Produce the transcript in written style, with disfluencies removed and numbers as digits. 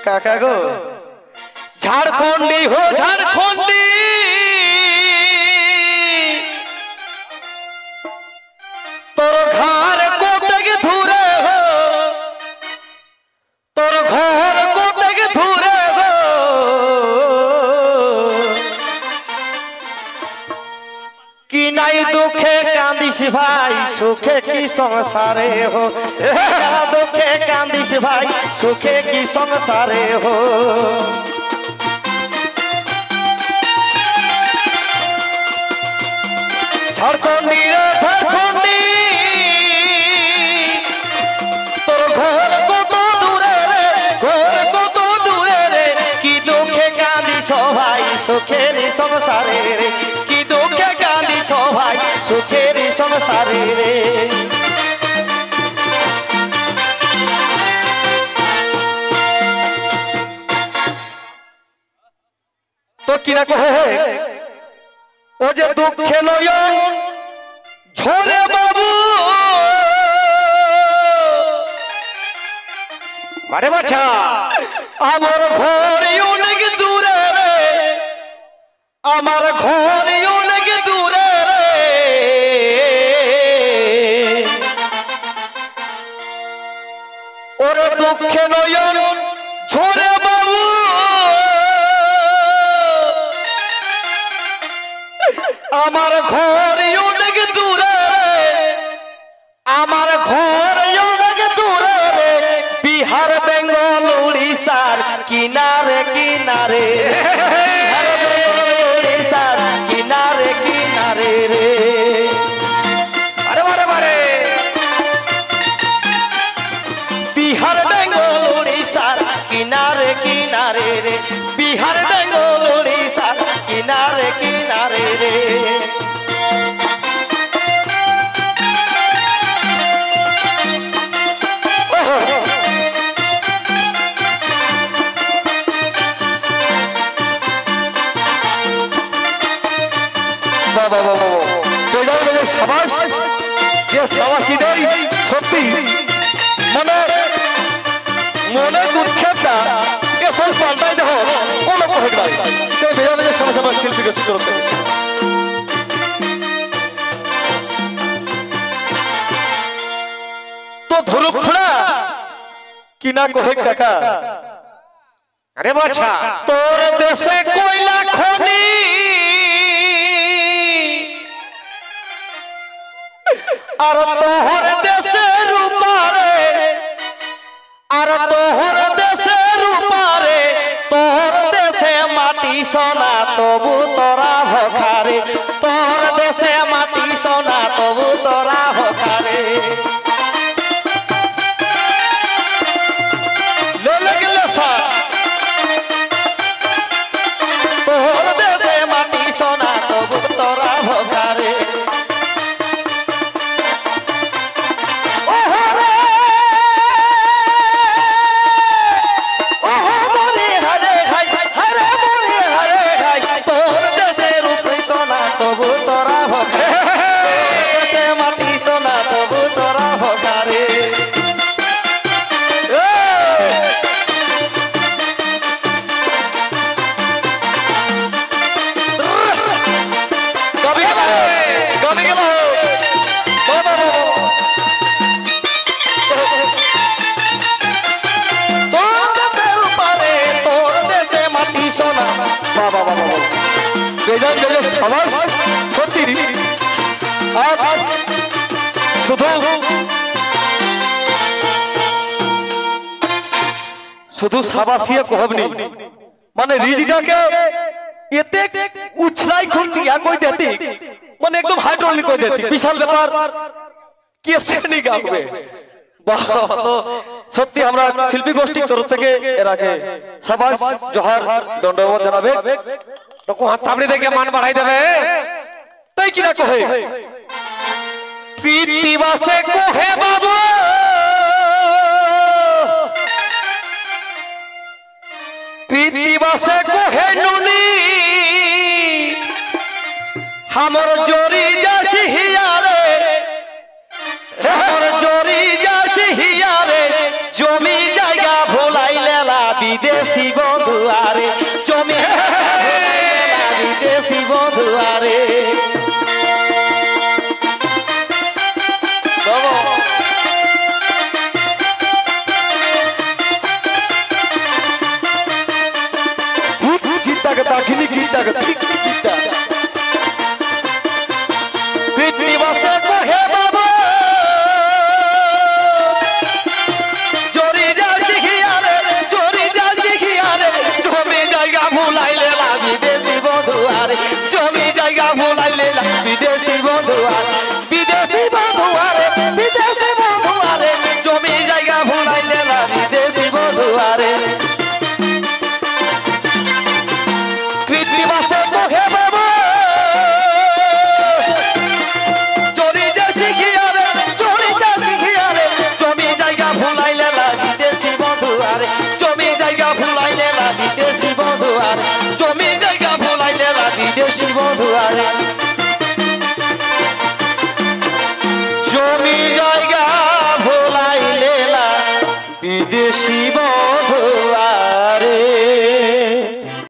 काका गो झारखंडी हो झारखंडी तोर घर को तक धूरे हो तोर घर को तक धूरे हो कि नहीं दुखे कांदिस भाई सुखे की संसारे हो दुखे कांदिस भाई सुखे की संसारे हो झारखंडी रे झारखंडी तोर घर को तो दूरे रे घर को तो दूरे रे कि दुखे कांदी छो भाई सुखेरी संसारे रे कि दुखे कांदी छो भाई सुखेरी संसारे रे तो किना कहे ओ जे दुखे नयन झोरे बाबू मारे बाछा आमार घर अनेक दूरे रे आमार घर अनेक दूरे रे ओरे दुखे नयन झोरे बाबू আমার ঘর অনেক দূরে আমার ঘর অনেক দূরে বিহার বেঙ্গল উড়িষ্যার কিনারে কিনারে বিহার বেঙ্গল উড়িষ্যার কিনারে কিনারে রে আরে বারে বারে বিহার বেঙ্গল উড়িষ্যার কিনারে কিনারে রে বিহার বেঙ্গল উড়িষ্যার কিনারে কিনারে রে সাবাস যে সাবাসী দেই সত্যি মনে মনে দুঃখেরটা এসব পাল্টাই দেহ কোন কহিত ভাই তাই বেজা বেজা সমস্যা শিল্পী গতি করতে তো ধরুক খোড়া কিনা কহে কাকা আরে বাছা তোর দেশে কয়লা খনি আর তোহর দেশে রূপারে আর তোহর দেশে রূপারে তোর দেশে মাটি সোনা তবু তোরা ভখারে তোর দেশে মাটি সোনা তবু তোরা ভখারে লেলে গেলে তোর দেশে মাটি সোনা তবু তোরা ভখারে শুধু সাবাসিয়ে কহবনি মানে রিডিটাকে এতে উছলাই খুন ইয়া কই দেতি মানে একদম হাইড্রোলিক কই দেতি বিশাল ব্যাপার কি শ্রেণী গাবে বাহ তো সত্যি আমরা শিল্পী গোষ্ঠীর তরফ থেকে এর আগে সাবাস জোহার দণ্ডবত জানাবে তো হাত থাপড়ি দেখে মান বাড়াই দেবে তাই কিনা কহে প্রীতিবাসে কহে বাবু প্রীতিবাসে কহে নুনি हमर जोरी जासी हियारे हमर जोरी जासी हियारे जमी जायगा भुलाई लेला विदेश বিদেশি বন্ধু আরে জমি বিদেশি বন্ধু আরে দাখিনী গীতা গীতা পৃথিবীবাসে কহে বাবা জরি যাচ্ছি খিয়ারে জরি যাচ্ছি খিয়ারে জমি জায়গা ভুলাইলে না বিদেশি বন্ধু আরে জমি জায়গা ভুলাইলে না বিদেশি বন্ধু আরে বিদেশি বন্ধু আরে বিদেশি বন্ধু আরে জমি জায়গা ভুলাইলে না বিদেশি বন্ধু আরে পৃথিবীবাসে কহে বাবা জরি যাচ্ছি খিয়ারে জরি যাচ্ছি খিয়ারে জমি জায়গা ভুলাইলে না বিদেশি বন্ধু আরে জমি জায়গা ভুলাইলে না বিদেশি বন্ধু আরে জমি জায়গা ভুলাইলে না বিদেশি বন্ধু আরে জমি জায়গা ভুলাইলে না বিদেশি বন্ধু